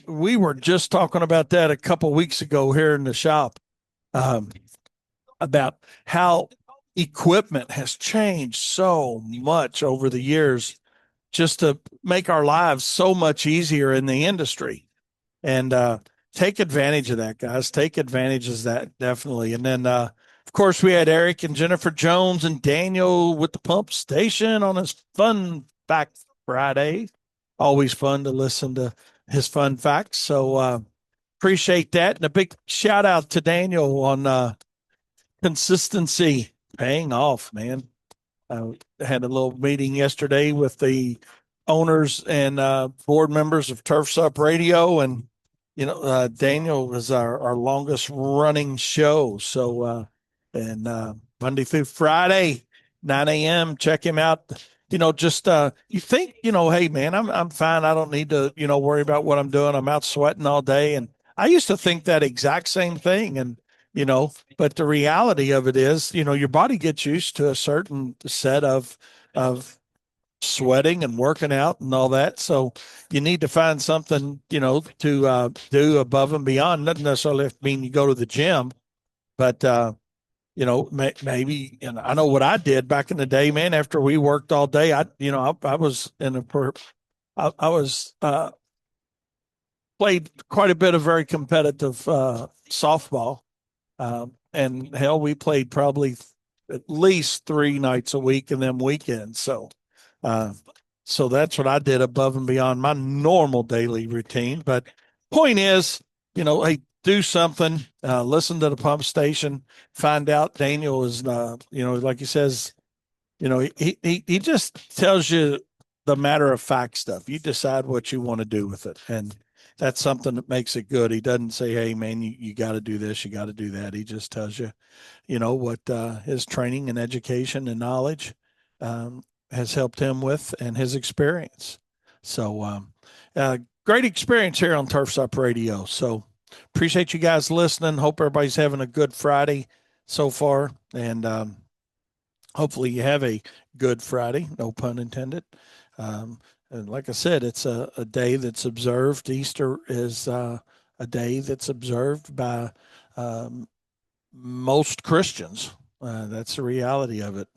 We were just talking about that a couple weeks ago here in the shop, um, about how equipment has changed so much over the years just to make our lives so much easier in the industry. And take advantage of that, guys. Take advantage of that, definitely. And then, of course, we had Eric and Jennifer Jones and Daniel with the pump station on his Fun Fact Friday. Always fun to listen to his fun facts. So appreciate that. And a big shout out to Daniel on consistency paying off, man. I had a little meeting yesterday with the owners and board members of Turfs Up Radio, and Daniel is our longest running show. So, and Monday through Friday, 9 a.m. Check him out. Just you think, hey man, I'm fine. I don't need to, worry about what I'm doing. I'm out sweating all day, and I used to think that exact same thing, and but the reality of it is, your body gets used to a certain set of sweating and working out and all that. So you need to find something, to do above and beyond. Doesn't necessarily have to mean you go to the gym, but maybe. And I know what I did back in the day, man. After we worked all day, I was in a I was played quite a bit of very competitive softball. And hell, we played probably at least 3 nights a week and then weekends. Uh, so that's what I did above and beyond my normal daily routine. But point is, hey, do something, listen to the pump station, find out Daniel is, like he says, he just tells you the matter of fact stuff. You decide what you want to do with it. And that's something that makes it good. He doesn't say, hey, man, you got to do this, you got to do that. He just tells you, what his training and education and knowledge has helped him with and his experience. So, great experience here on Turfs Up Radio. So, appreciate you guys listening. Hope everybody's having a good Friday so far. And hopefully you have a good Friday, no pun intended. And like I said, it's a day that's observed. Easter is a day that's observed by um, most Christians. That's the reality of it.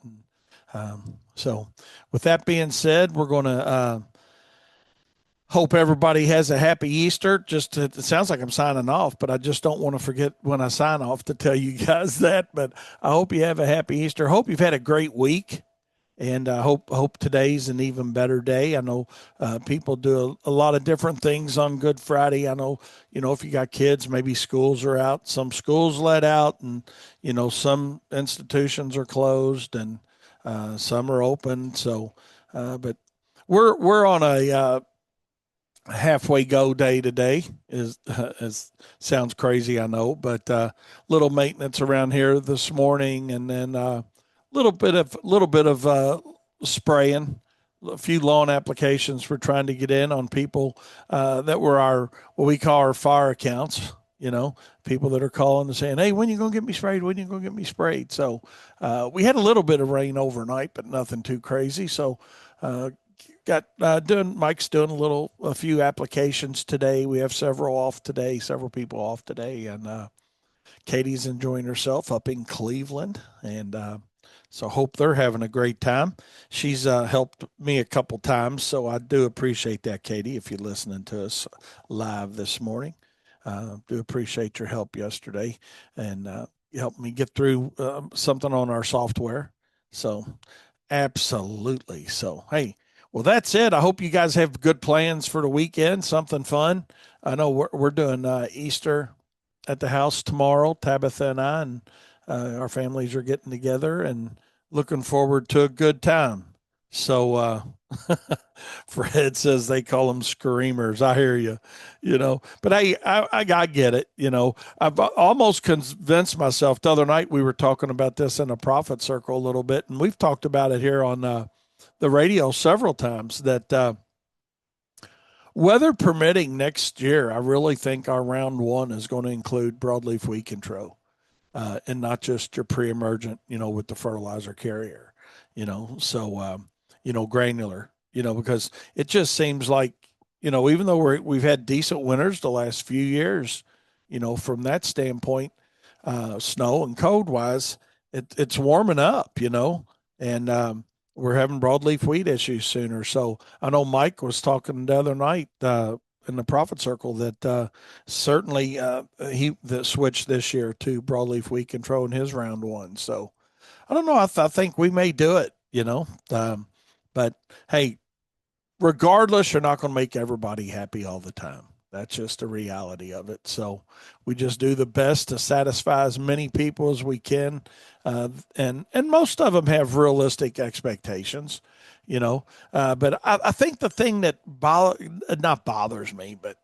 So, with that being said, we're going to hope everybody has a happy Easter. It sounds like I'm signing off, but I just don't want to forget when I sign off to tell you guys that. But I hope you have a happy Easter. Hope you've had a great week, and I hope today's an even better day. I know people do a lot of different things on Good Friday. I know, if you got kids, maybe schools are out. Some schools let out, and some institutions are closed, and some are open. So, but we're on a halfway go day today. Is sounds crazy, I know, but little maintenance around here this morning, and then little bit of spraying, a few lawn applications we're trying to get in on people that were our what we call our fire accounts. People that are calling and saying, "Hey, when you gonna get me sprayed? When you gonna get me sprayed?" So we had a little bit of rain overnight, but nothing too crazy. So uh, got doing Mike's doing a few applications today. We have several off today, several people off today, and Katie's enjoying herself up in Cleveland, and so hope they're having a great time. She's helped me a couple times, so I do appreciate that, Katie. If you're listening to us live this morning, do appreciate your help yesterday, and you helped me get through something on our software. So absolutely. So hey, well that's it. I hope you guys have good plans for the weekend. Something fun. I know we're doing Easter at the house tomorrow. Tabitha and I and our families are getting together and looking forward to a good time. So Fred says they call them screamers. I hear you, but I get it. I've almost convinced myself. The other night we were talking about this in a prophet circle a little bit, and we've talked about it here on the radio several times that weather permitting next year, I really think our round one is going to include broadleaf weed control, and not just your pre-emergent, with the fertilizer carrier, so granular, because it just seems like. even though we've had decent winters the last few years, from that standpoint, snow and cold wise, it's warming up, and we're having broadleaf wheat issues sooner. So I know Mike was talking the other night in the profit circle that certainly he that switched this year to broadleaf wheat control in his round one. So I don't know. I think we may do it, but hey, regardless, you're not going to make everybody happy all the time. That's just the reality of it. So we just do the best to satisfy as many people as we can, and most of them have realistic expectations, you know. But I think the thing that not bothers me, but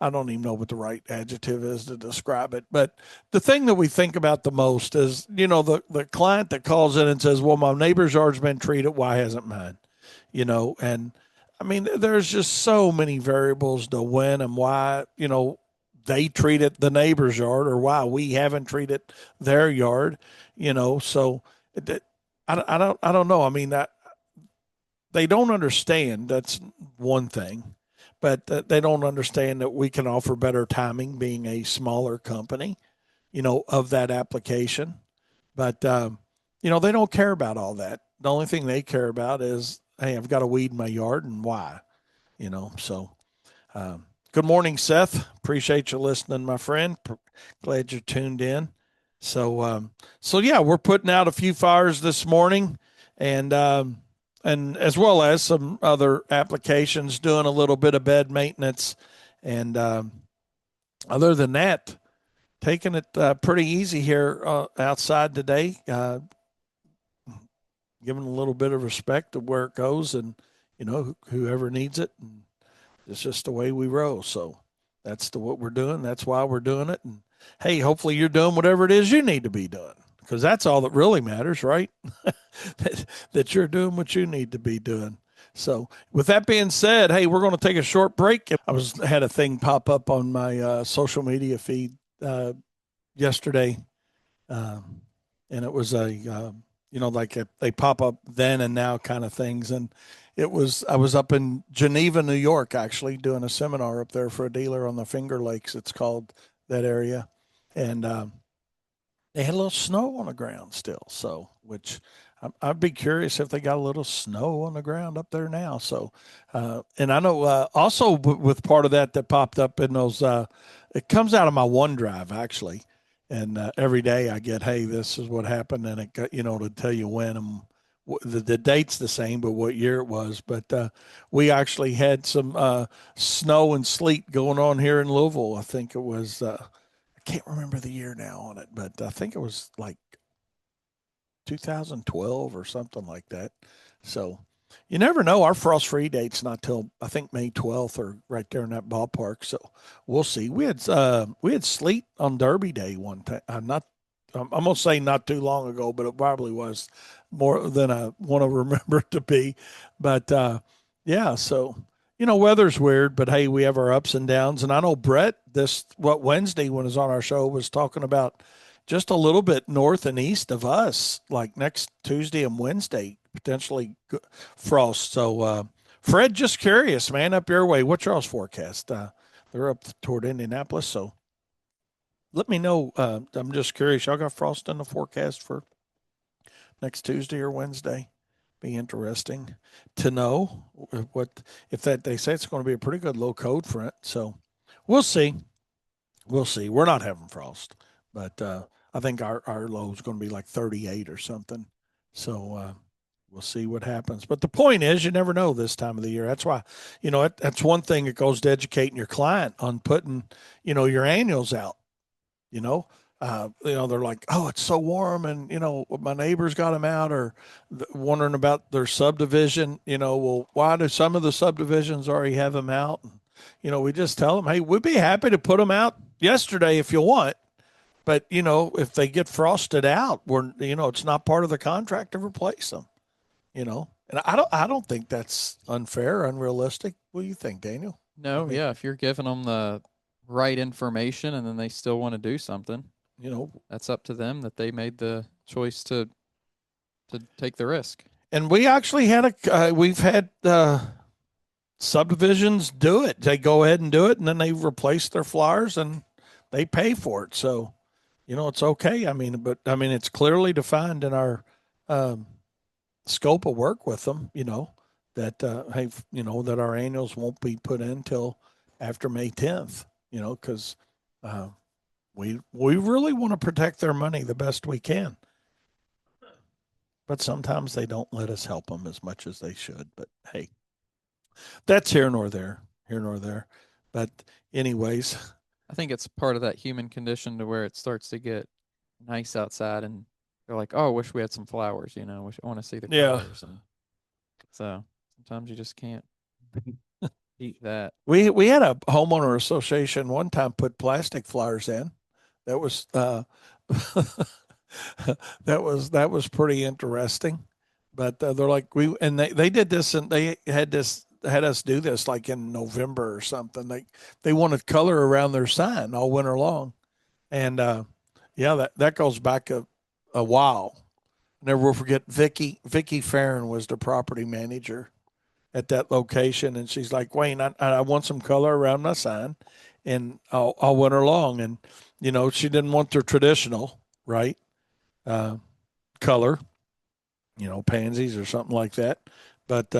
I don't even know what the right adjective is to describe it. But the thing that we think about the most is, the client that calls in and says, "Well, my neighbor's yard's been treated. Why hasn't mine?" And I mean, there's just so many variables to when and why, they treated the neighbor's yard or why we haven't treated their yard, So it, I don't know. I mean, they don't understand. That's one thing, but they don't understand that we can offer better timing being a smaller company, of that application. But, they don't care about all that. The only thing they care about is, hey, I've got a weed in my yard and why, So, good morning, Seth. Appreciate you listening, my friend. Glad you're tuned in. So yeah, we're putting out a few fires this morning, and as well as some other applications, doing a little bit of bed maintenance, and other than that, taking it pretty easy here outside today. Giving a little bit of respect to where it goes, and whoever needs it. And it's just the way we roll. So that's what we're doing. That's why we're doing it. And hey, hopefully you're doing whatever it is you need to be doing, because that's all that really matters, right? that you're doing what you need to be doing. So with that being said, hey, we're going to take a short break. I had a thing pop up on my social media feed yesterday, um, and it was like they pop up then and now kind of things. And I was up in Geneva, New York, actually doing a seminar up there for a dealer on the Finger Lakes. It's called that area, and they had a little snow on the ground still. So, which I'd be curious if they got a little snow on the ground up there now. So, and I know also with part of that popped up in those, it comes out of my OneDrive actually. And every day I get, hey, this is what happened, and it got, to tell you when and the date's the same, but what year it was. But we actually had some snow and sleet going on here in Louisville. I think it was I can't remember the year now on it, but I think it was like 2012 or something like that. So you never know. Our frost free date's not till I think May 12th or right there in that ballpark. So we'll see. We had sleet on Derby Day one time. Not I'm gonna say not too long ago, but it probably was more than I want to remember it to be. But yeah, so weather's weird, but hey, we have our ups and downs. And I know Brett Wednesday when he was on our show was talking about just a little bit north and east of us, like next Tuesday and Wednesday, potentially frost. So, Fred, just curious, man, up your way, what's y'all's forecast? They're up toward Indianapolis, so let me know. I'm just curious. Y'all got frost in the forecast for next Tuesday or Wednesday? Be interesting to know what if that they say it's going to be a pretty good low code front. So we'll see. We'll see. We're not having frost, but I think our low is going to be like 38 or something. So we'll see what happens. But the point is, you never know this time of the year. That's why, that's one thing that goes to educating your client on putting, your annuals out. You know, they're like, oh, it's so warm, and my neighbors got them out, or wondering about their subdivision. Well, why do some of the subdivisions already have them out? And, we just tell them, hey, we'd be happy to put them out yesterday if you want, but if they get frosted out, it's not part of the contract to replace them. And I don't think that's unfair, unrealistic. What do you think, Daniel? I No, mean, yeah, if you're giving them the right information and then they still want to do something, you know, that's up to them that they made the choice to take the risk. and we actually we've had subdivisions do it. They go ahead and do it, and then they replace their flowers and they pay for it. So, it's okay. I mean, but I mean, it's clearly defined in our um, scope of work with them. That hey, that our annuals won't be put in till after May 10th. Because uh, we really want to protect their money the best we can. But sometimes they don't let us help them as much as they should. But hey, that's here nor there, here nor there. But anyways, I think it's part of that human condition to where it starts to get nice outside and they're like, "Oh, I wish we had some flowers, I want to see the yeah, colors." And so sometimes you just can't beat that. we had a homeowner association one time put plastic flowers in. That was that was pretty interesting. But they're like they did this and they had us do this like in November or something. They wanted color around their sign all winter long, and yeah, that goes back a while. Never will forget Vicky Farron was the property manager at that location, and she's like, Wayne, I want some color around my sign, and all winter long, and she didn't want the traditional right uh, color, pansies or something like that, but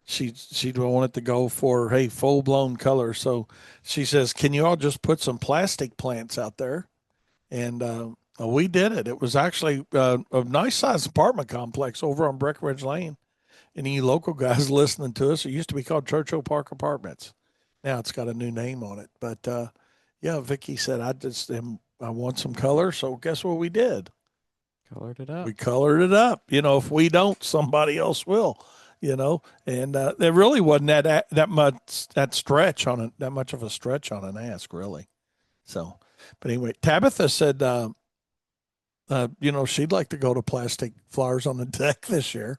she wanted to go for hey full blown color, so she says, can you all just put some plastic plants out there? And we did it. It was actually a nice sized apartment complex over on Breckenridge Lane. Any local guys listening to us, it used to be called Churchill Park Apartments. Now it's got a new name on it. But yeah, Vicky said, I want some color. So guess what we did? Colored it up. We colored it up. If we don't, somebody else will. And there really wasn't that much that stretch on it, that much of a stretch on an ask, really. So, but anyway, Tabitha said, she'd like to go to plastic flowers on the deck this year.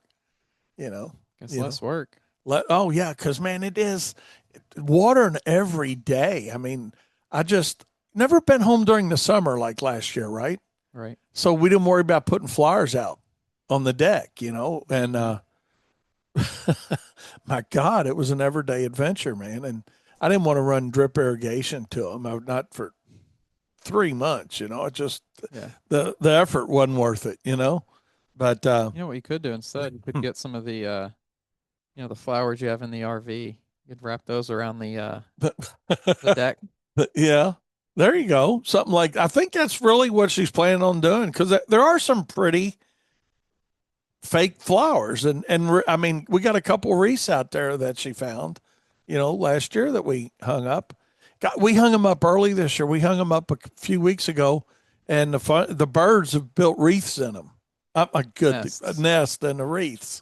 You know, Guess you know. less work. Oh yeah, because man, it is watering every day. I mean, I just never been home during the summer like last year, right? Right. So we didn't worry about putting flowers out on the deck, and my God, it was an everyday adventure, man. And I didn't want to run drip irrigation to them, not for 3 months. It just Yeah. the effort wasn't worth it. But You know what you could do instead? You could hmm. get some of the flowers you have in the RV. You could wrap those around the deck. Yeah, there you go. Something like I think that's really what she's planning on doing because there are some pretty fake flowers, and I mean we got a couple wreaths out there that she found, last year that we hung up. We hung them up early this year. We hung them up a few weeks ago, and the birds have built wreaths in them. A good a Nests. nest and the wreaths.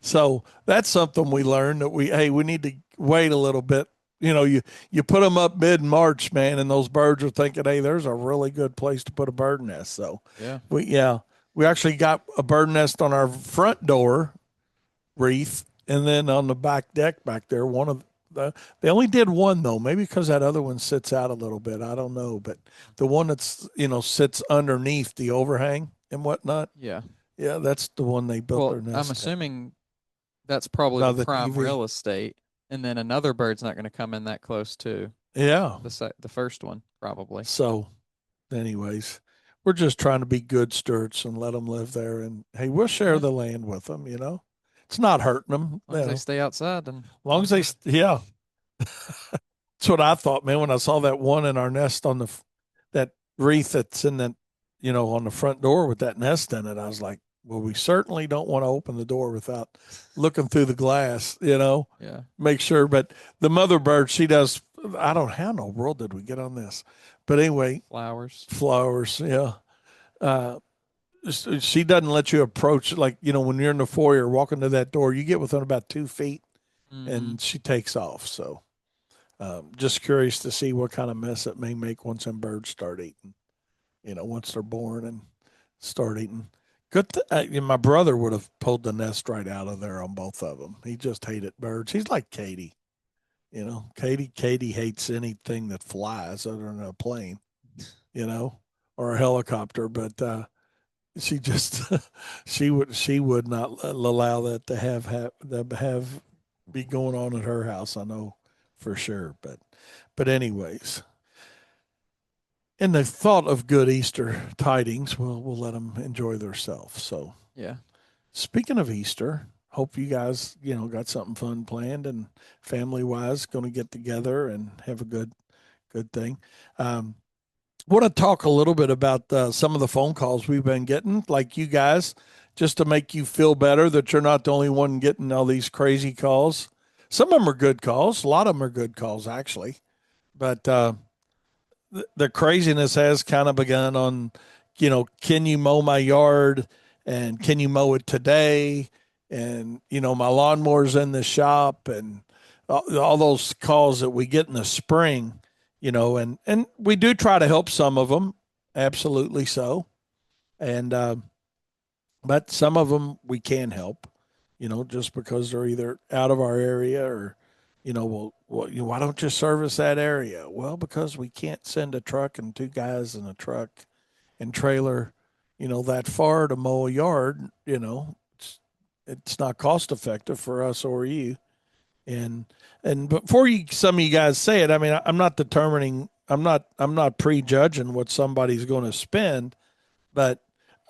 So that's something we learned that we need to wait a little bit. You put them up mid March, man, and those birds are thinking, hey, there's a really good place to put a bird nest. So Yeah. we actually got a bird nest on our front door wreath, and then on the back deck back there, one of they only did one though, maybe because that other one sits out a little bit. I don't know, but the one that's sits underneath the overhang and whatnot, Yeah. yeah, that's the one they built Well, their I'm nest in. assuming that's probably No, the the prime TV. real estate, and then another bird's not going to come in that close to Yeah. the first one, probably. So, anyways, we're just trying to be good stewards and let them live there. And hey, we'll share Yeah. the land with them. It's not hurting them. As long as they stay outside, then As long as they, yeah, that's what I thought, man. When I saw that one in our nest on that wreath that's in that, on the front door with that nest in it, I was like, well, we certainly don't want to open the door without looking through the glass. yeah. Make sure. But the mother bird, she does. I don't. How in the world did we get on this? But anyway, Flowers. flowers. Yeah. Uh, she doesn't let you approach like when you're in the foyer walking to that door. You get within about 2 feet, Mm-hmm. and she takes off. So, just curious to see what kind of mess it may make once them birds start eating. Once they're born and start eating. My brother would have pulled the nest right out of there on both of them. He just hated birds. He's like Katie. Katie hates anything that flies other than a plane. You know, or a helicopter. But she just she would not allow that to have be going on at her house. I know for sure. But anyways, in the thought of good Easter tidings, we'll let them enjoy themselves. So Yeah. speaking of Easter, hope you guys got something fun planned and family wise going to get together and have a good thing. Um, want to talk a little bit about some of the phone calls we've been getting, like you guys, just to make you feel better that you're not the only one getting all these crazy calls. Some of them are good calls. A lot of them are good calls, actually. But the craziness has kind of begun on, can you mow my yard and can you mow it today? And, my lawnmower's in the shop and all those calls that we get in the spring, and we do try to help some of them. Absolutely so. And, but some of them we can help, just because they're either out of our area or, why don't you service that area? Well, because we can't send a truck and two guys in a truck and trailer, that far to mow a yard. It's not cost effective for us or you. And before some of you guys say it, I mean, I'm not determining. I'm not prejudging what somebody's going to spend, but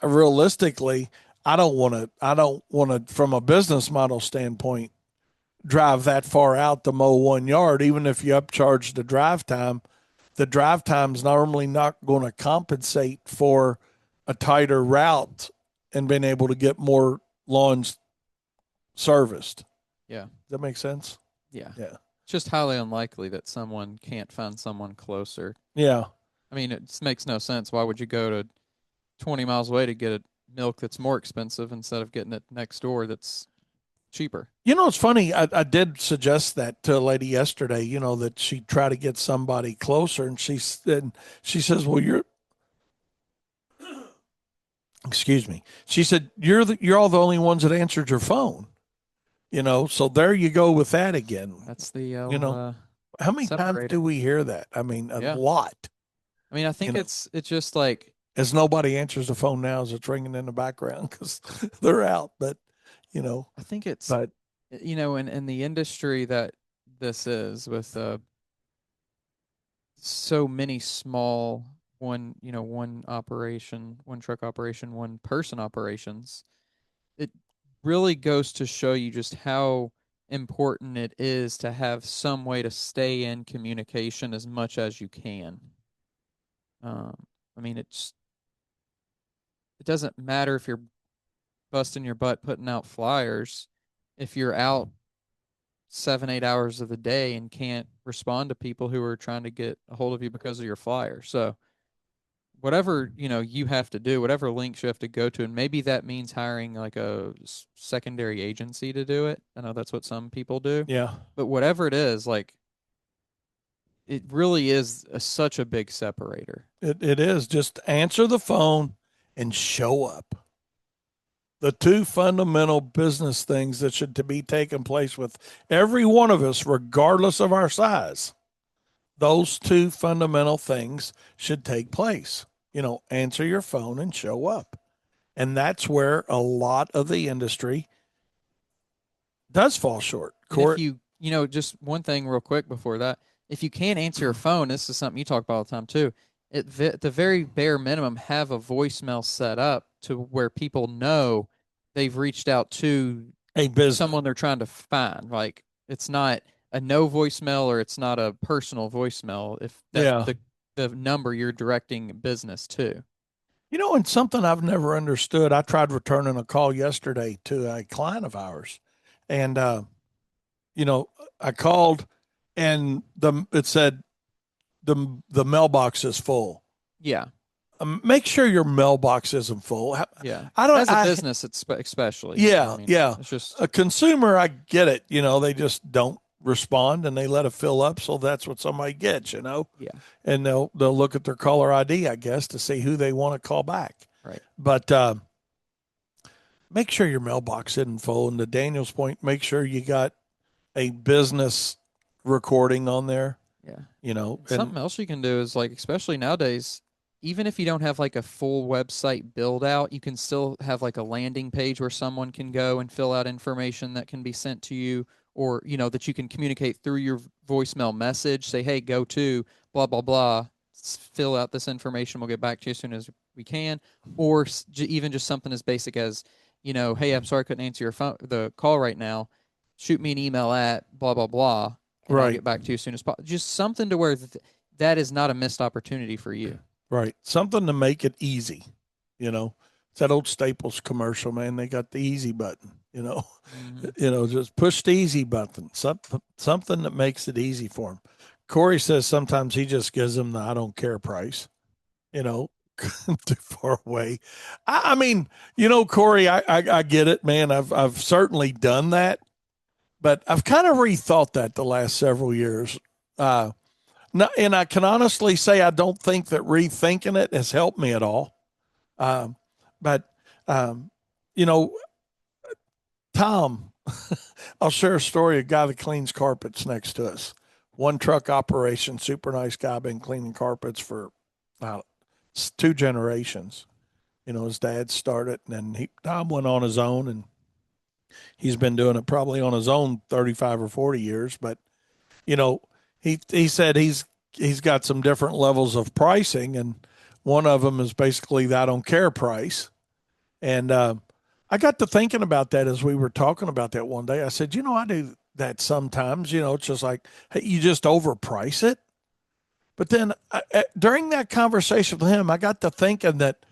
realistically, I don't want to from a business model standpoint drive that far out to mow 1 yard, even if you upcharge the drive time. The drive time's normally not going to compensate for a tighter route and being able to get more lawns serviced. Does Yeah. that make sense? Yeah. Yeah. It's just highly unlikely that someone can't find someone closer. Yeah. I mean, it just makes no sense. Why would you go to 20 miles away to get a milk that's more expensive instead of getting it next door that's cheaper? It's funny. I did suggest that to a lady yesterday, that she try to get somebody closer. And she says, well, excuse me. She said, you're all the only ones that answered your phone. So there you go with that again. That's the You know, how many times do separator. we hear that? I mean, a Yeah. lot. I mean, I You think know, it's just like, as nobody answers the phone now as it's ringing in the background because they're out. But you know, I think it's, but in the industry that this is with so many small one operation, one truck operation, one person operations, it really goes to show you just how important it is to have some way to stay in communication as much as you can. I mean, it doesn't matter if you're busting your butt putting out flyers if you're out 7, 8 hours of the day and can't respond to people who are trying to get a hold of you because of your flyer. So whatever you have to do, whatever links you have to go to, and maybe that means hiring like a secondary agency to do it. I know that's what some people do, yeah, but whatever it is, like it really is such a big separator. it is just answer the phone and show up. The two fundamental business things that should to be taking place with every one of us, regardless of our size. Those two fundamental things should take place. Answer your phone and show up. And that's where a lot of the industry does fall short. And if Court, just one thing real quick before that, if you can't answer your phone, this is something you talk about all the time too. At the very bare minimum, have a voicemail set up to where people know they've reached out to a business. someone they're trying to find. Like it's not a no voicemail or it's not a personal voicemail if that's Yeah. the number you're directing business to. And something I've never understood. I tried returning a call yesterday to a client of ours, and you know, I called, and it said the mailbox is full. Yeah. Make sure your mailbox isn't full. Yeah. I don't. As a business, it's especially. I Yeah, mean, yeah. it's just A consumer, I get it. They just don't respond and they let it fill up. So that's what somebody gets. yeah. And they'll look at their caller ID, I guess, to see who they want to call back. Right. But make sure your mailbox isn't full. And to Daniel's point, make sure you got a business recording on there. Yeah. And And something else you can do is like, especially nowadays, even if you don't have like a full website build out, you can still have like a landing page where someone can go and fill out information that can be sent to you, or, you know, that you can communicate through your voicemail message, say, hey, go to blah, blah, blah, fill out this information. We'll get back to you as soon as we can. Or even just something as basic as, you know, hey, I'm sorry I couldn't answer your phone, the call right now. Shoot me an email at blah, blah, blah, and I'll Right. get back to you as soon as possible. Just something to where that is not a missed opportunity for you. Right. Something to make it easy. You know, it's that old Staples commercial, man. They got the easy button, you know, Mm-hmm. just push the easy button, something that makes it easy for him. Corey says sometimes he just gives them the I don't care price, you know, too far away. I mean, Corey, I get it, man. I've certainly done that, but I've kind of rethought that the last several years. No, and I can honestly say I don't think that rethinking it has helped me at all. Um, but um, you know, Tom, I'll share a story. A guy that cleans carpets next to us, one truck operation, super nice guy, been cleaning carpets for uh, 2 generations. His dad started, and then Tom went on his own, and he's been doing it probably on his own 35 or 40 years. But you know, he said he's got some different levels of pricing, and one of them is basically the I don't care price. And I got to thinking about that as we were talking about that one day. I said, I do that sometimes. It's just like, hey, you just overprice it. But then during that conversation with him, I got to thinking that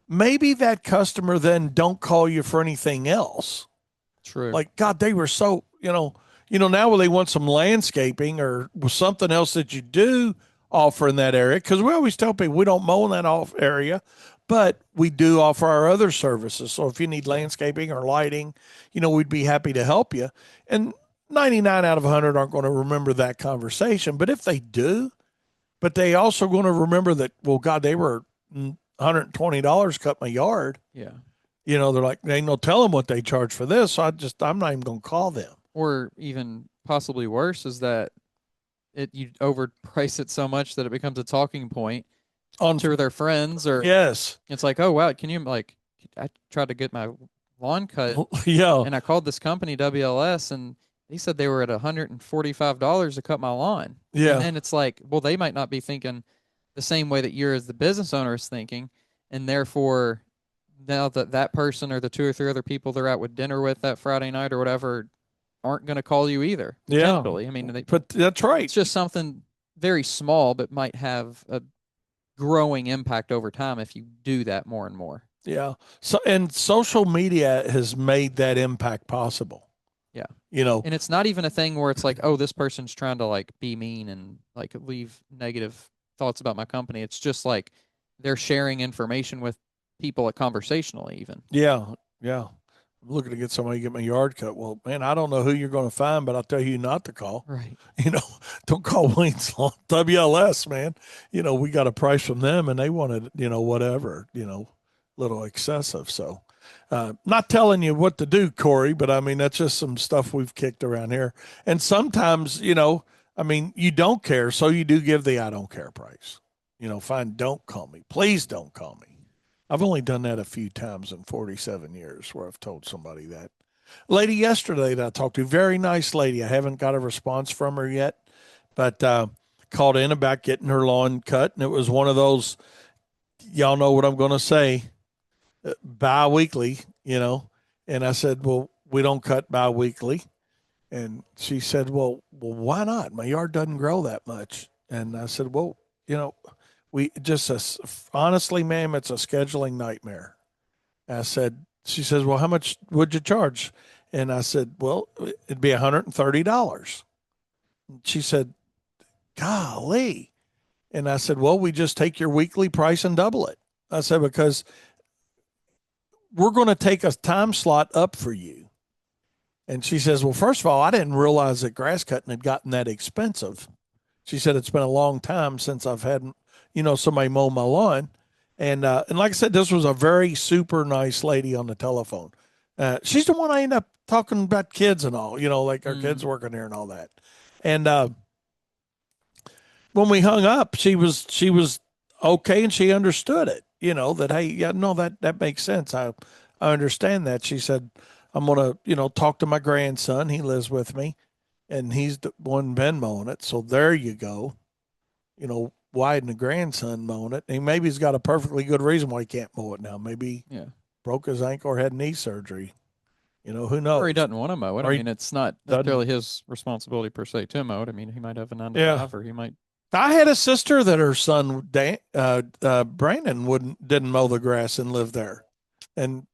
maybe that customer then don't call you for anything else. True. Like, God, they were so, now when they want some landscaping or something else that you do offer in that area, because we always tell people we don't mow in that off area, but we do offer our other services. So if you need landscaping or lighting, we'd be happy to help you. And 99 out of 100 aren't going to remember that conversation. But if they do, but they also going to remember that, well, God, they were $120 cut my yard. Yeah. They're like, they ain't no telling what they charge for this. So I'm not even going to call them. Or even possibly worse is that you overprice it so much that it becomes a talking point to their friends, or yes, it's like, oh wow, can you, like, I tried to get my lawn cut yeah, and I called this company WLS and they said they were at $145 to cut my lawn. yeah, And then it's like, well, they might not be thinking the same way that you're as the business owner is thinking, and therefore now that person or the two or three other people they're out with dinner with that Friday night or whatever aren't going to call you either. yeah. Potentially, I mean, But that's right. it's just something very small, but might have a growing impact over time if you do that more and more. Yeah. So, and social media has made that impact possible. Yeah. You know, And it's not even a thing where it's like, oh, this person's trying to like be mean and like leave negative thoughts about my company. It's just like they're sharing information with people conversationally, even. yeah, yeah. I'm looking to get somebody to get my yard cut. Well, man, I don't know who you're going to find, but I'll tell you not to call. Right. Don't call Wayne's Lawn WLS, man. We got a price from them and they wanted, whatever, little excessive. So, not telling you what to do, Corey, but I mean, that's just some stuff we've kicked around here. And sometimes, I mean, you don't care. So you do give the I don't care price. Fine, don't call me. Please don't call me. I've only done that a few times in 47 years where I've told somebody that. Lady yesterday that I talked to, very nice lady. I haven't got a response from her yet, but called in about getting her lawn cut. And it was one of those, y'all know what I'm going to say, bi-weekly, And I said, well, we don't cut bi-weekly. And she said, well, why not? My yard doesn't grow that much. And I said, well, we just, honestly, ma'am, it's a scheduling nightmare. I said, she says, well, how much would you charge? And I said, well, it'd be $130. She said, golly. And I said, well, we just take your weekly price and double it. I said, because we're going to take a time slot up for you. And she says, well, first of all, I didn't realize that grass cutting had gotten that expensive. She said, it's been a long time since I've had, somebody mow my lawn. And like I said, this was a very super nice lady on the telephone. She's the one I end up talking about kids and all, like our kids working here and all that. And when we hung up, she was okay and she understood it, that, hey, yeah, no, that makes sense. I understand that. She said, I'm going to, talk to my grandson. He lives with me and he's the one been mowing it. So there you go. Why isn't the grandson mowing it? And maybe he's got a perfectly good reason why he can't mow it now. Maybe he Yeah. broke his ankle or had knee surgery. Who Or he knows? doesn't want to mow it. I Or he mean, it's not doesn't. necessarily his responsibility per se to mow it. I mean, he might have a nine to Yeah. five, or he might. I had a sister that her son Brandon wouldn't didn't mow the grass and lived there, and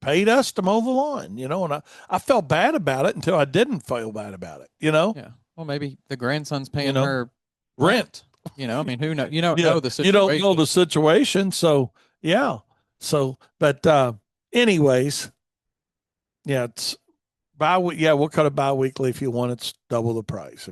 paid us to mow the lawn. And I felt bad about it until I didn't feel bad about it. Yeah. Well, maybe the grandson's You paying know her rent. rent. I mean, who know? You don't Yeah, know the you don't know the situation. situation, so yeah. So, but anyways, yeah, it's yeah, we'll cut it bi-weekly if you want. It's double the price,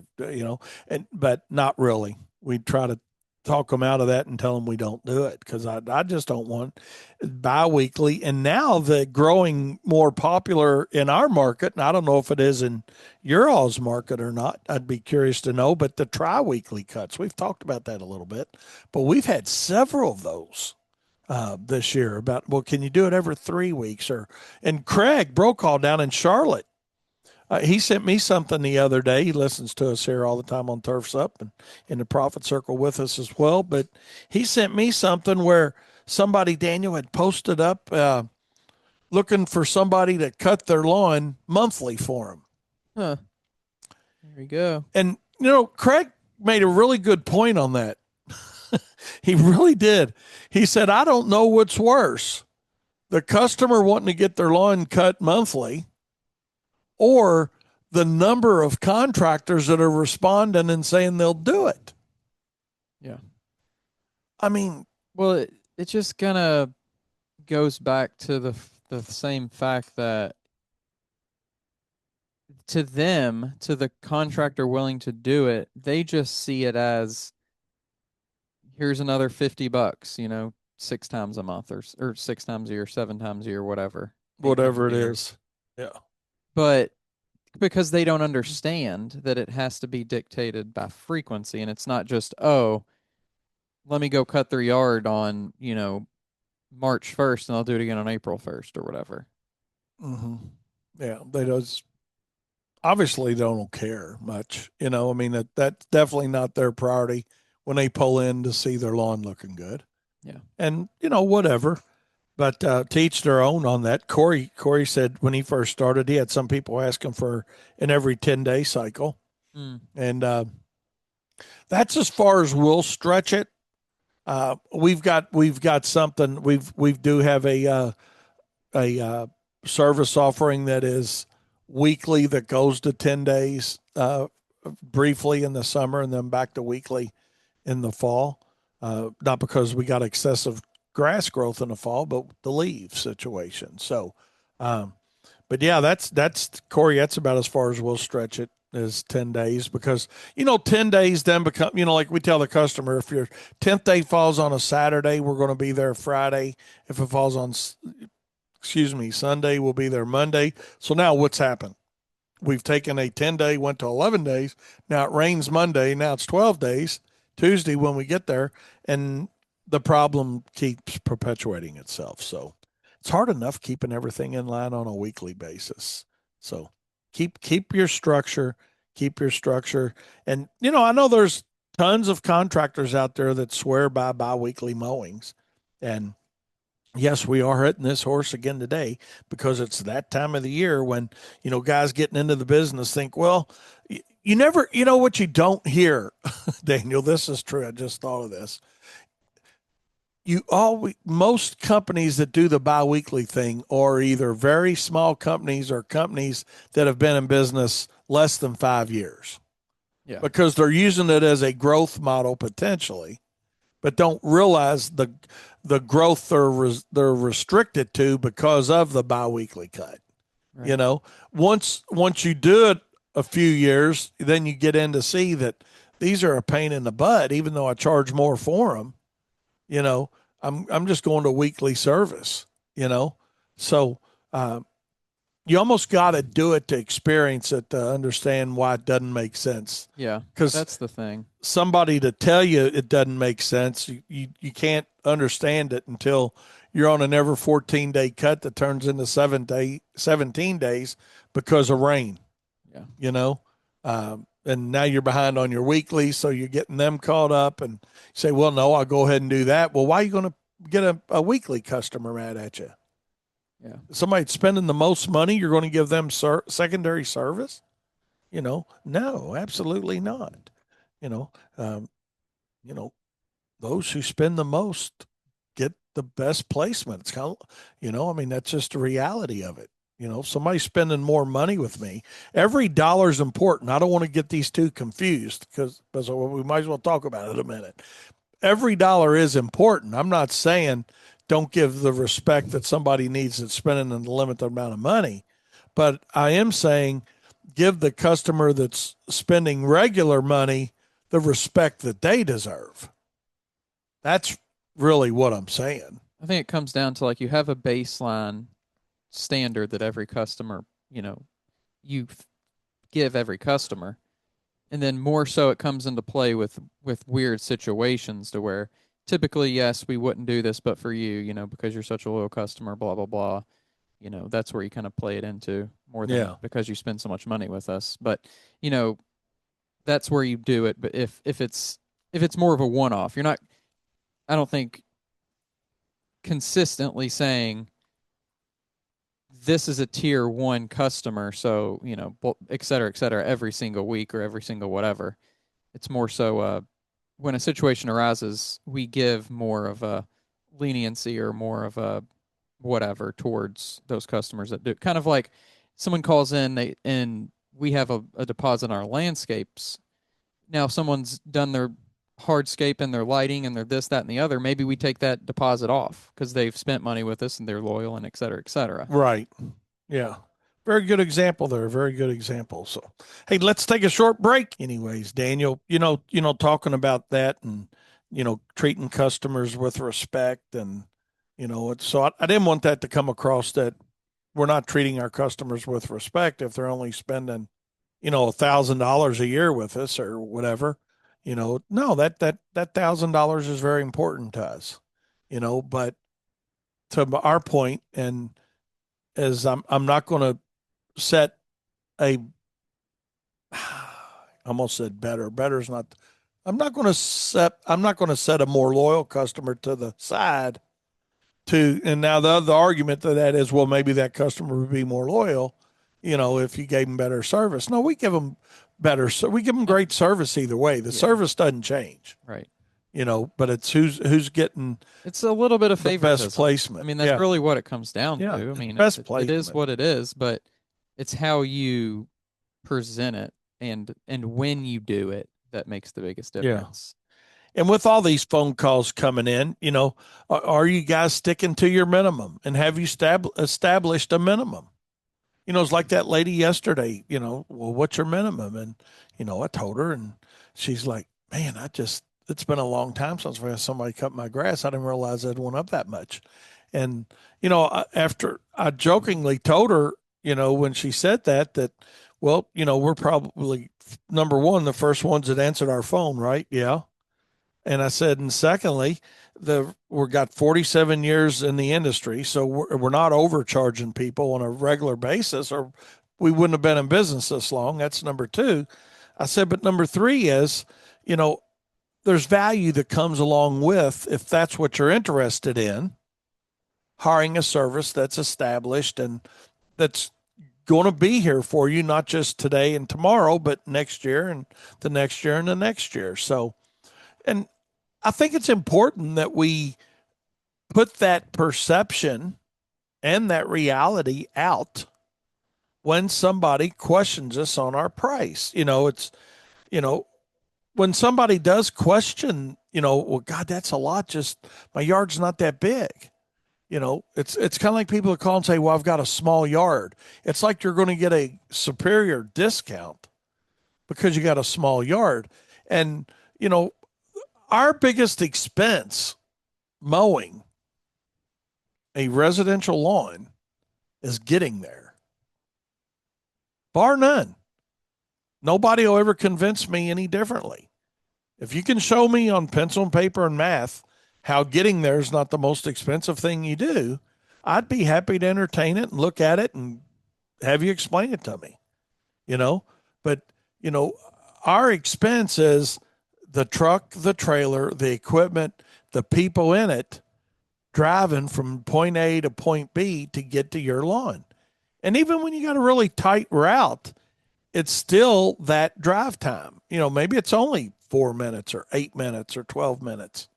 and but not really. We try to talk them out of that and tell them we don't do it because I just don't want bi-weekly. And now the growing more popular in our market, and I don't know if it is in your all's market or not. I'd be curious to know. But the tri-weekly cuts, we've talked about that a little bit, but we've had several of those this year. About, well, can you do it every 3 weeks? And Craig Brokaw down in Charlotte, he sent me something the other day. He listens to us here all the time on Turfs Up and in the Profit Circle with us as well. But he sent me something where somebody, Daniel, had posted up looking for somebody to cut their lawn monthly for him. Huh. There you go. And, Craig made a really good point on that. He really did. He said, I don't know what's worse, the customer wanting to get their lawn cut monthly or the number of contractors that are responding and saying they'll do it. Yeah. I mean, Well, it just kind of goes back to the same fact that to them, to the contractor willing to do it, they just see it as here's another $50, 6 times a month or 6 times a year, 7 times a year, whatever, 8 times whatever a it year. is. Yeah. But because they don't understand that it has to be dictated by frequency and it's not just, oh, let me go cut their yard on, March 1st and I'll do it again on April 1st or whatever. Mm-hmm. Yeah. They just obviously don't care much. I mean, that's definitely not their priority when they pull in to see their lawn looking good. Yeah. And, whatever. But to each their own on that. Corey said when he first started, he had some people asking for an every 10-day cycle. Mm. And that's as far as we'll stretch it. We've got something. We do have a service offering that is weekly that goes to 10 days briefly in the summer and then back to weekly in the fall. Not because we got excessive grass growth in the fall, but the leaf situation. So, but yeah, that's Corey. That's about as far as we'll stretch it is 10 days because 10 days then become like we tell the customer if your 10th day falls on a Saturday, we're going to be there Friday. If it falls on Sunday, we'll be there Monday. So now what's happened? We've taken a 10-day, went to 11 days. Now it rains Monday. Now it's 12 days, Tuesday when we get there. And the problem keeps perpetuating itself. So it's hard enough keeping everything in line on a weekly basis. So keep your structure, And, I know there's tons of contractors out there that swear by biweekly mowings. And yes, we are hitting this horse again today because it's that time of the year when, guys getting into the business think, well, you never, what you don't hear, Daniel, this is true. I just thought of this. Most companies that do the biweekly thing are either very small companies or companies that have been in business less than 5 years. Yeah. Because they're using it as a growth model potentially, but don't realize the growth they're restricted to because of the biweekly cut. Right. Once you do it a few years, then you get in to see that these are a pain in the butt, even though I charge more for them. I'm just going to weekly service. So you almost got to do it to experience it to understand why it doesn't make sense. Yeah. Because That's the thing. somebody to tell you it doesn't make sense, you can't understand it until you're on an every 14-day cut that turns into 17 days because of rain. Yeah. You know, And now you're behind on your weekly, so you're getting them caught up. And you say, well, no, I'll go ahead and do that. Well, why are you going to get a weekly customer mad at you? Yeah. Somebody spending the most money, you're going to give them secondary service? No, absolutely not. You know, um, you know, those who spend the most get the best placement. It's kind of, I mean, that's just the reality of it. If somebody's spending more money with me, every dollar is important. I don't want to get these two confused because we might as well talk about it a minute. Every dollar is important. I'm not saying don't give the respect that somebody needs that's spending a limited amount of money, but I am saying give the customer that's spending regular money the respect that they deserve. That's really what I'm saying. I think it comes down to like you have a baseline standard that every customer, you give every customer. And then more so it comes into play with weird situations to where typically yes, we wouldn't do this but for you, because you're such a loyal customer, blah blah blah. That's where you kind of play it into more than Yeah. because you spend so much money with us. But, you know, that's where you do it. But if it's more of a one off, you're not I don't think consistently saying this is a tier one customer, so et cetera, every single week or every single whatever. It's more so when a situation arises, we give more of a leniency or more of a whatever towards those customers that do. Kind of like someone calls in, and we have a deposit on our landscapes. Now, if someone's done their hardscape and their lighting and their this, that, and the other, maybe we take that deposit off because they've spent money with us and they're loyal and et cetera, et cetera. Right. Yeah. Very good example there. Very good example. So, hey, let's take a short break. Anyways, Daniel, talking about that and, treating customers with respect and, I didn't want that to come across that we're not treating our customers with respect if they're only spending, $1,000 a year with us or whatever. No, that $1,000 is very important to us, but to our point, and as I'm not going to set a I almost said better. Better is not. I'm not going to set a more loyal customer to the side to. And now the other argument to that is, well, maybe that customer would be more loyal, if you gave them better service. No, we give them better. So we give them Yeah. great service either way. The Yeah. service doesn't change, Right. but it's who's getting It's a little bit of the best favoritism. placement. I mean, that's Yeah, really what it comes down yeah, to. I it's mean, best it is placement. what it is, but it's how you present it and when you do it that makes the biggest Yeah. difference. And with all these phone calls coming in, are you guys sticking to your minimum? And have you established a minimum? It's like that lady yesterday, well, what's your minimum? And, I told her, and she's like, man, it's been a long time since we had somebody cut my grass. I didn't realize it went up that much. And, after I jokingly told her, when she said that, well, we're probably number one, the first ones that answered our phone, right? Yeah. And I said, and secondly, we've got 47 years in the industry, so we're not overcharging people on a regular basis, or we wouldn't have been in business this long. That's number two. I said, but number three is, you know, there's value that comes along with, if that's what you're interested in, hiring a service that's established and that's going to be here for you, not just today and tomorrow, but next year and the next year and the next year. So, and I think it's important that we put that perception and that reality out when somebody questions us on our price. You know, when somebody does question, well, God, that's a lot. Just my yard's not that big. It's kind of like people that call and say, well, I've got a small yard. It's like you're going to get a superior discount because you got a small yard. And, our biggest expense mowing a residential lawn is getting there, bar none. Nobody will ever convince me any differently. If you can show me on pencil and paper and math how getting there is not the most expensive thing you do, I'd be happy to entertain it and look at it and have you explain it to me, you know? But, You know, our expense is the truck, the trailer, the equipment, the people in it driving from point A to point B to get to your lawn. And even when you got a really tight route, it's still that drive time. You know, maybe it's only 4 minutes or 8 minutes or 12 minutes,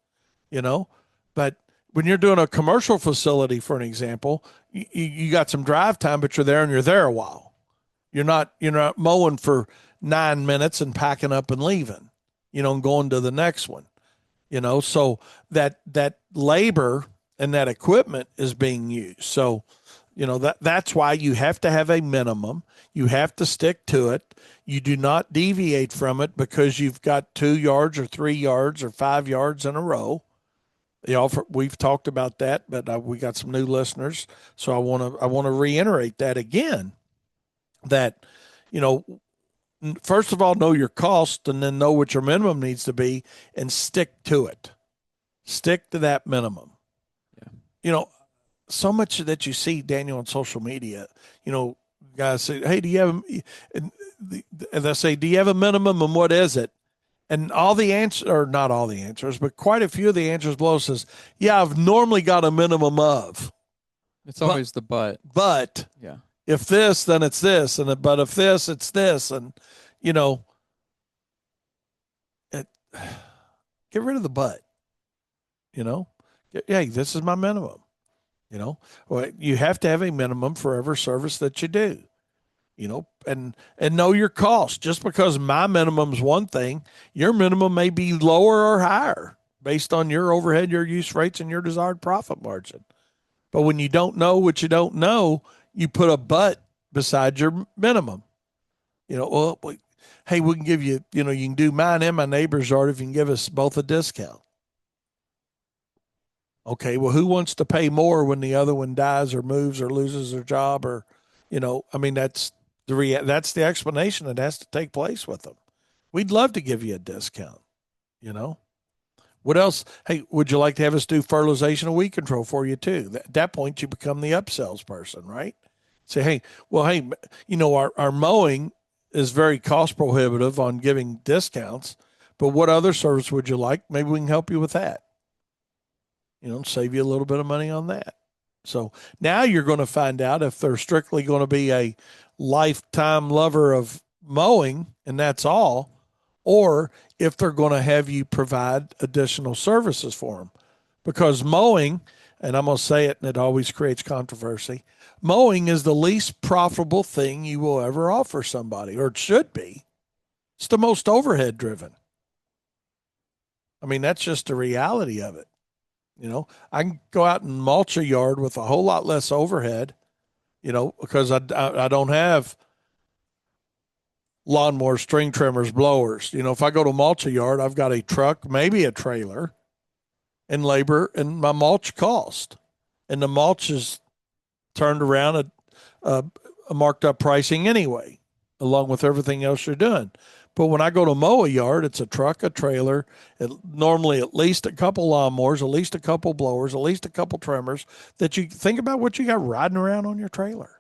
you know, but when you're doing a commercial facility, for an example, you got some drive time, but you're there a while. You're not mowing for 9 minutes and packing up and leaving, and going to the next one. So that labor and that equipment is being used. So, that's why you have to have a minimum. You have to stick to it. You do not deviate from it because you've got 2 yards or 3 yards or 5 yards in a row. We've talked about that, but we got some new listeners, so I want to reiterate that again. That you know, first of all, know your cost, and then know what your minimum needs to be, and stick to it. Stick to that minimum. Yeah. So much that you see, Daniel, on social media. Guys say, "Hey, do you have?" And they say, "Do you have a minimum, and what is it?" And all the answers, or not all the answers, but quite a few of the answers below says, "Yeah, I've normally got a minimum of." It's But always the but. but Yeah. if this, then it's this, and but if this, it's this, and you know, it, get rid of the but. You know, hey, this is my minimum. Well, you have to have a minimum for every service that you do. And know your cost. Just because my minimum is one thing, your minimum may be lower or higher based on your overhead, your use rates, and your desired profit margin. But when you don't know what you don't know, you put a but beside your minimum. Hey, we can give you, you can do mine and my neighbor's yard if you can give us both a discount. Okay, well, who wants to pay more when the other one dies or moves or loses their job, or, I mean, that's the explanation that has to take place with them. We'd love to give you a discount. You know, what else? Hey, would you like to have us do fertilization and weed control for you too? At that point, you become the upsells person, right? Say, hey, well, hey, our mowing is very cost prohibitive on giving discounts, but what other service would you like? Maybe we can help you with that. Save you a little bit of money on that. So now you're going to find out if they're strictly going to be a lifetime lover of mowing and that's all, or if they're going to have you provide additional services for them. Because mowing, and I'm going to say it and it always creates controversy, mowing is the least profitable thing you will ever offer somebody, or it should be. It's the most overhead driven. I mean, that's just the reality of it. I can go out and mulch a yard with a whole lot less overhead, because I don't have lawnmowers, string trimmers, blowers. If I go to mulch a yard, I've got a truck, maybe a trailer, and labor and my mulch cost. And the mulch is turned around at a marked up pricing anyway, along with everything else you're doing. But when I go to mow a yard, it's a truck, a trailer, normally at least a couple lawnmowers, at least a couple blowers, at least a couple trimmers, that you think about what you got riding around on your trailer.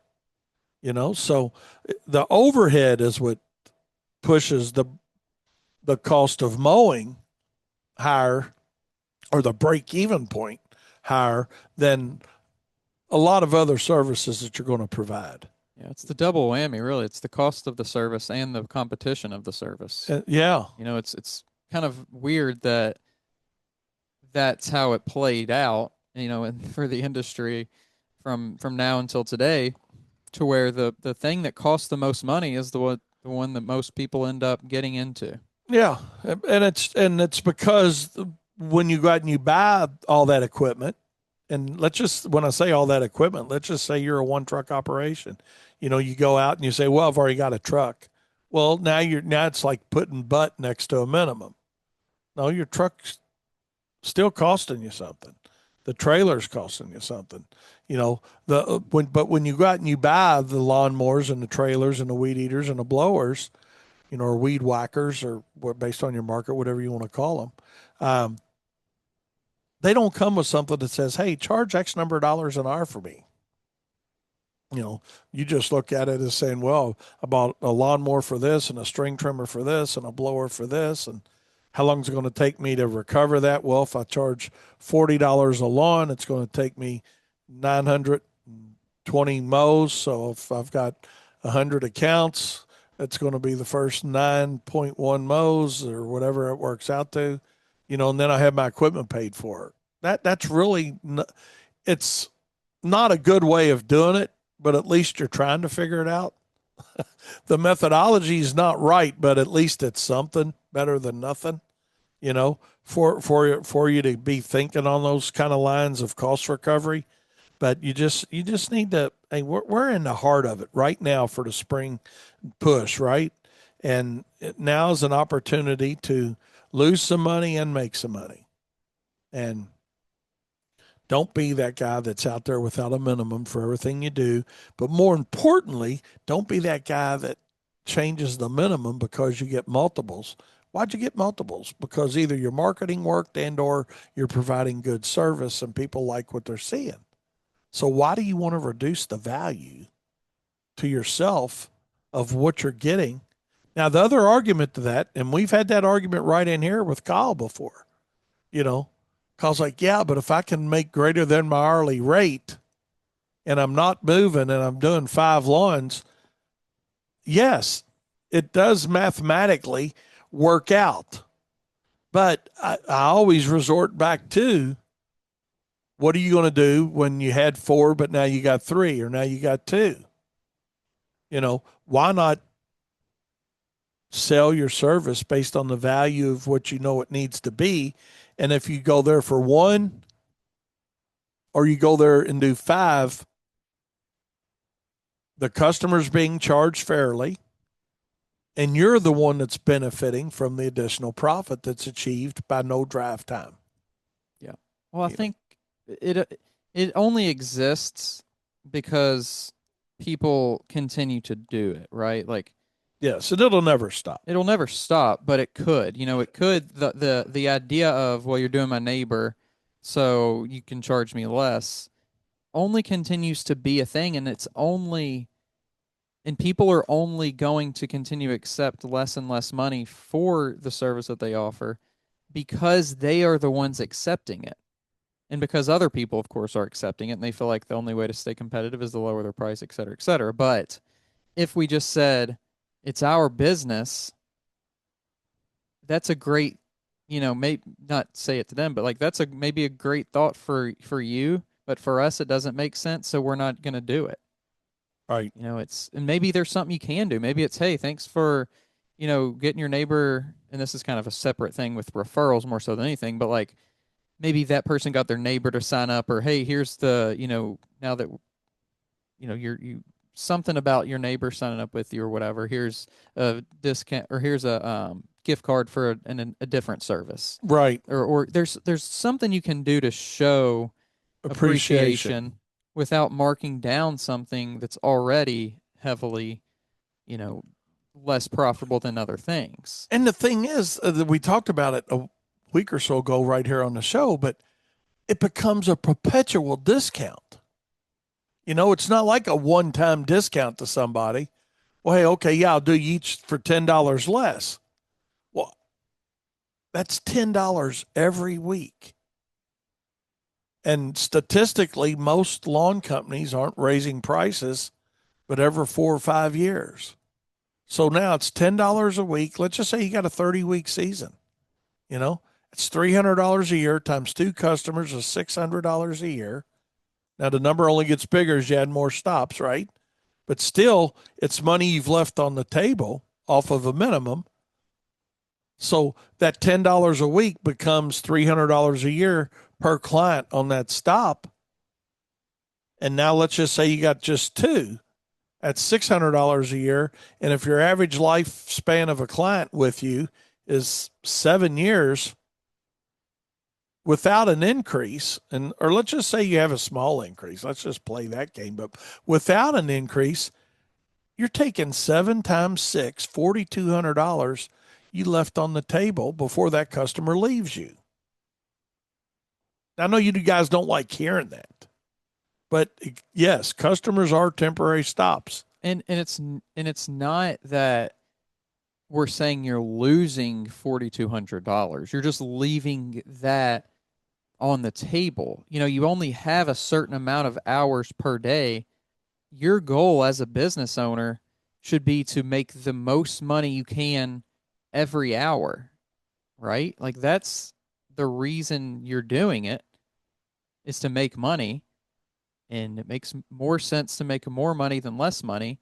So the overhead is what pushes the cost of mowing higher, or the break even point higher than a lot of other services that you're going to provide. Yeah, it's the double whammy, really. It's the cost of the service and the competition of the service. Yeah. It's kind of weird that that's how it played out, and for the industry from now until today, to where the thing that costs the most money is the one that most people end up getting into. Yeah. And it's because when you go out and you buy all that equipment, and when I say all that equipment, let's just say you're a one truck operation. You go out and you say, well, I've already got a truck. Well, now it's like putting butt next to a minimum. No, your truck's still costing you something. The trailer's costing you something. But when you go out and you buy the lawnmowers and the trailers and the weed eaters and the blowers, or weed whackers, or based on your market, whatever you want to call them, they don't come with something that says, hey, charge X number of dollars an hour for me. You know, you just look at it as saying, well, I bought a lawnmower for this and a string trimmer for this and a blower for this. And how long is it going to take me to recover that? Well, if I charge $40 a lawn, it's going to take me 920 mows. So if I've got 100 accounts, it's going to be the first 9.1 mows or whatever it works out to, you know, and then I have my equipment paid for it. That's really, it's not a good way of doing it, but at least you're trying to figure it out. The methodology is not right, but at least it's something better than nothing, you know, for you to be thinking on those kind of lines of cost recovery. But you just need to. Hey, we're in the heart of it right now for the spring push, right? And now is an opportunity to lose some money and make some money. And don't be that guy that's out there without a minimum for everything you do. But more importantly, don't be that guy that changes the minimum because you get multiples. Why'd you get multiples? Because either your marketing worked and or you're providing good service and people like what they're seeing. So why do you want to reduce the value to yourself of what you're getting? Now, the other argument to that, and we've had that argument right in here with Kyle before, you know, Kyle's like, yeah, but if I can make greater than my hourly rate and I'm not moving and I'm doing 5 lawns, yes, it does mathematically work out. But I always resort back to what are you going to do when you had 4, but now you got 3 or now you got 2? You know, why not sell your service based on the value of what you know it needs to be? And if you go there for 1 or you go there and do 5, the customer's being charged fairly, and you're the one that's benefiting from the additional profit that's achieved by no drive time. Yeah. Well, I think it only exists because people continue to do it, right? Like, yes, and it'll never stop. It'll never stop, but it could. You know, it could. The idea of, well, you're doing my neighbor, so you can charge me less, only continues to be a thing, and people are only going to continue to accept less and less money for the service that they offer because they are the ones accepting it. And because other people, of course, are accepting it, and they feel like the only way to stay competitive is to lower their price, et cetera, et cetera. But if we just said, it's our business, that's a great, maybe not say it to them, but like that's maybe a great thought for you, but for us it doesn't make sense, so we're not going to do it. Right. And maybe there's something you can do. Maybe it's, hey, thanks for, getting your neighbor, and this is kind of a separate thing with referrals more so than anything, but like maybe that person got their neighbor to sign up, or hey, here's the, now that you something about your neighbor signing up with you or whatever, here's a discount, or here's a gift card for a different service, right? Or there's something you can do to show appreciation without marking down something that's already heavily, less profitable than other things. And the thing is that we talked about it a week or so ago right here on the show, but it becomes a perpetual discount. It's not like a one-time discount to somebody. Well, hey, okay, yeah, I'll do you each for $10 less. Well, that's $10 every week. And statistically, most lawn companies aren't raising prices but every 4 or 5 years. So now it's $10 a week. Let's just say you got a 30-week season. It's $300 a year times 2 customers is $600 a year. Now, the number only gets bigger as you add more stops, right? But still, it's money you've left on the table off of a minimum. So that $10 a week becomes $300 a year per client on that stop. And now let's just say you got just 2. That's $600 a year. And if your average lifespan of a client with you is 7 years, without an increase, or let's just say you have a small increase, let's just play that game, but without an increase, you're taking 7 times 6, $4,200 you left on the table before that customer leaves you. I know you guys don't like hearing that, But yes, customers are temporary stops. It's not that we're saying you're losing $4,200. You're just leaving that on the table. You only have a certain amount of hours per day. Your goal as a business owner should be to make the most money you can every hour, right? Like that's the reason you're doing it, is to make money, and it makes more sense to make more money than less money.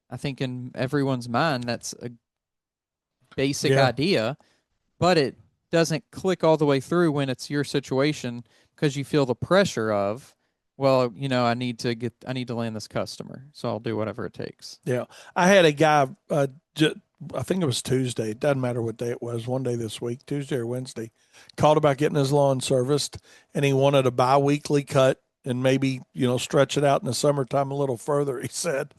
I think in everyone's mind that's a basic Yeah. idea, but it doesn't click all the way through when it's your situation, because you feel the pressure of, well, I need to land this customer, so I'll do whatever it takes. Yeah. I had a guy, I think it was Tuesday. It doesn't matter what day it was, one day this week, Tuesday or Wednesday, called about getting his lawn serviced, and he wanted a bi-weekly cut and maybe, stretch it out in the summertime a little further, he said.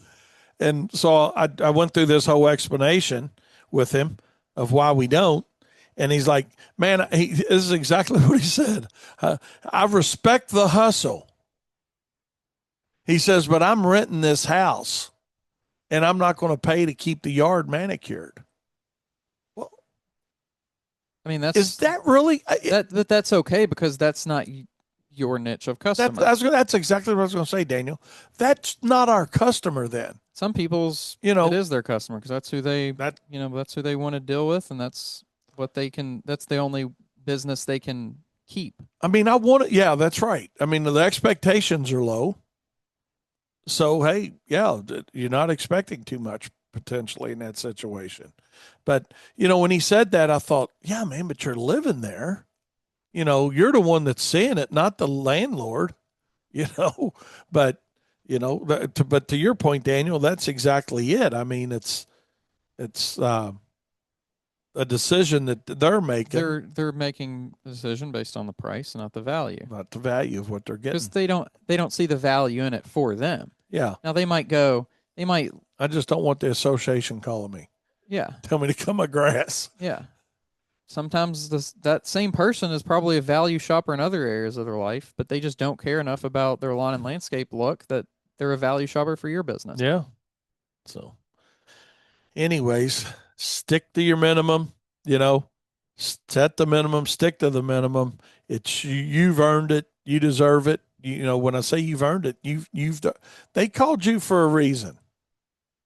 And so I went through this whole explanation with him of why we don't. And he's like, man, this is exactly what he said. I respect the hustle. He says, but I'm renting this house and I'm not going to pay to keep the yard manicured. Well, I mean, is that really that's okay, because that's not your niche of customer. that's exactly what I was going to say, Daniel. That's not our customer then. Some people's, it is their customer, because that's who they that's who they want to deal with, and that's what they can. That's the only business they can keep. I mean, I want it. Yeah, that's right. I mean, the expectations are low. So, hey, yeah, you're not expecting too much potentially in that situation. But, when he said that, I thought, yeah, man, but you're living there. You're the one that's seeing it, not the landlord, you know. But, but to your point, Daniel, that's exactly it. I mean, it's a decision that they're making, They're making a decision based on the price, not the value, not the value of what they're getting. because they don't see the value in it for them. Yeah. Now they might, I just don't want the association calling me, yeah, tell me to cut my grass. yeah. Sometimes that same person is probably a value shopper in other areas of their life, but they just don't care enough about their lawn and landscape look that they're a value shopper for your business. Yeah. So, anyways, stick to your minimum, you know, set the minimum, stick to the minimum. You've earned it. You deserve it. When I say you've earned it, they called you for a reason.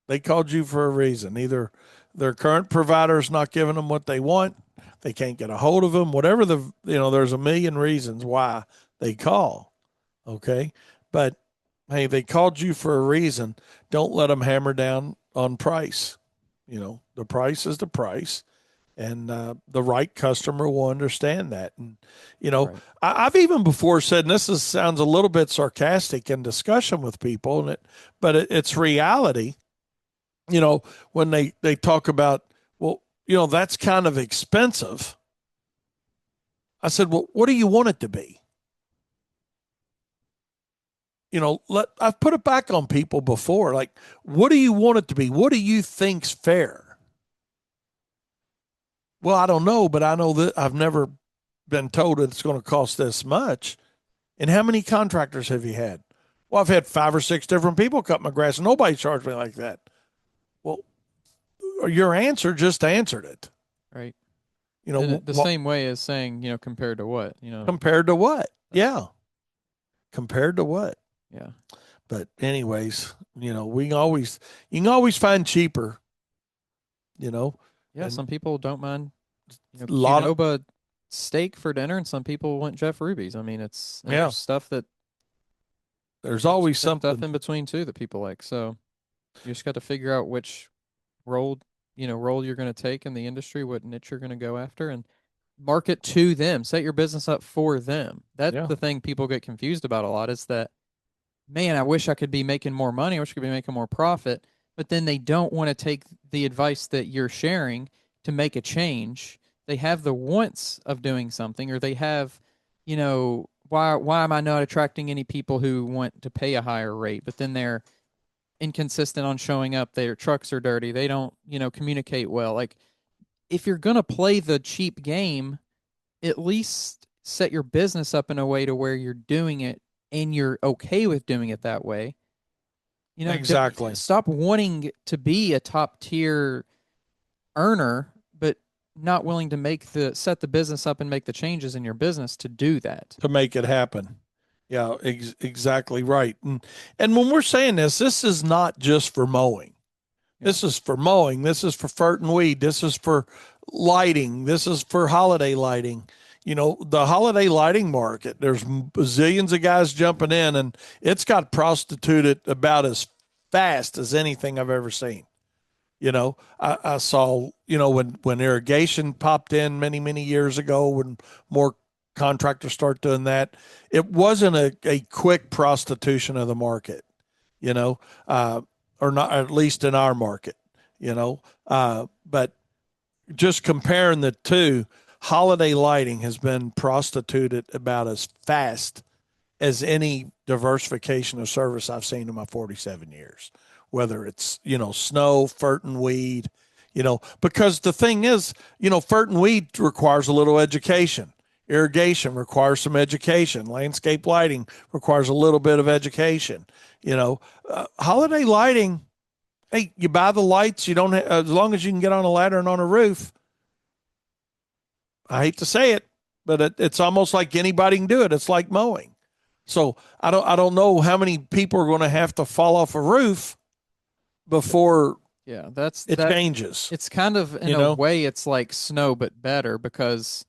They called you for a reason. Either their current provider is not giving them what they want, they can't get a hold of them, whatever there's a million reasons why they call. Okay. But hey, they called you for a reason. Don't let them hammer down on price. The price is the price, and the right customer will understand that. And Right. I've even before said, and sounds a little bit sarcastic in discussion with people, but it's reality. When they talk about, well, that's kind of expensive. I said, well, what do you want it to be? I've put it back on people before. Like, what do you want it to be? What do you think's fair? Well, I don't know, but I know that I've never been told that it's going to cost this much. And how many contractors have you had? Well, I've had 5 or 6 different people cut my grass, and nobody charged me like that. Well, your answer just answered it. Right. The same way as saying, compared to what, compared to what? Yeah. Compared to what? Yeah. But anyways, you can always find cheaper, Yeah, and some people don't mind, a lot of Qdoba steak for dinner, and some people want Jeff Ruby's. I mean, there's stuff that there's always stuff something in between too that people like. So you just got to figure out which role you're going to take in the industry, what niche you're going to go after, and market to them. Set your business up for them. That's the thing people get confused about a lot, is that, man, I wish I could be making more money. I wish I could be making more profit. But then they don't want to take the advice that you're sharing to make a change. They have the wants of doing something, or they have, why am I not attracting any people who want to pay a higher rate? But then they're inconsistent on showing up. Their trucks are dirty. They don't, communicate well. Like, if you're going to play the cheap game, at least set your business up in a way to where you're doing it and you're okay with doing it that way, Exactly. stop wanting to be a top tier earner, but not willing to set the business up and make the changes in your business to do that. To make it happen. Yeah, exactly right. And when we're saying this is not just for mowing. Yeah. This is for mowing. This is for fert and weed. This is for lighting. This is for holiday lighting. The holiday lighting market, there's bazillions of guys jumping in, and it's got prostituted about as fast as anything I've ever seen. I saw, when irrigation popped in many, many years ago, when more contractors start doing that, it wasn't a quick prostitution of the market, you know, uh, or not, at least in our market, but just comparing the two, holiday lighting has been prostituted about as fast as any diversification of service I've seen in my 47 years, whether it's, snow, fert and weed, because the thing is, fert and weed requires a little education. Irrigation requires some education. Landscape lighting requires a little bit of education. Holiday lighting, hey, you buy the lights, you don't, as long as you can get on a ladder and on a roof. I hate to say it, but it's almost like anybody can do it. It's like mowing. So I don't know how many people are going to have to fall off a roof before it changes. It's kind of, in a way, it's like snow, but better, because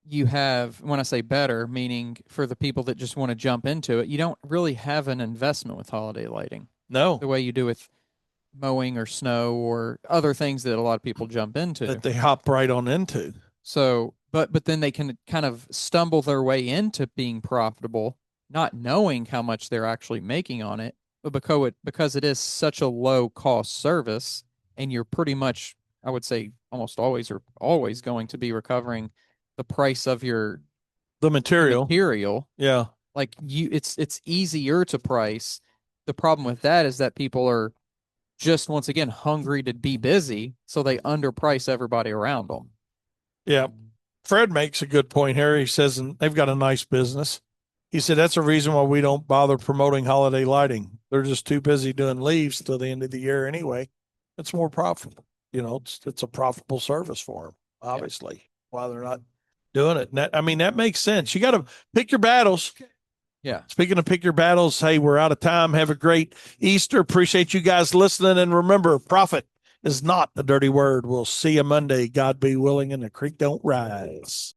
you have, when I say better, meaning for the people that just want to jump into it, you don't really have an investment with holiday lighting. No. The way you do with mowing or snow or other things that a lot of people jump into. That they hop right on into. So, but then they can kind of stumble their way into being profitable, not knowing how much they're actually making on it, but because it is such a low cost service, and you're pretty much, I would say, almost always or always going to be recovering the price of the material. Yeah. Like it's easier to price. The problem with that is that people are just, once again, hungry to be busy, so they underprice everybody around them. Yeah. Fred makes a good point here. He says, and they've got a nice business. He said, that's a reason why we don't bother promoting holiday lighting. They're just too busy doing leaves till the end of the year anyway. It's more profitable. It's a profitable service for them, obviously, why they're not doing it. And that makes sense. You got to pick your battles. Yeah. Speaking of pick your battles, hey, we're out of time. Have a great Easter. Appreciate you guys listening. And remember, profit is not a dirty word. We'll see you Monday. God be willing, and the creek don't rise.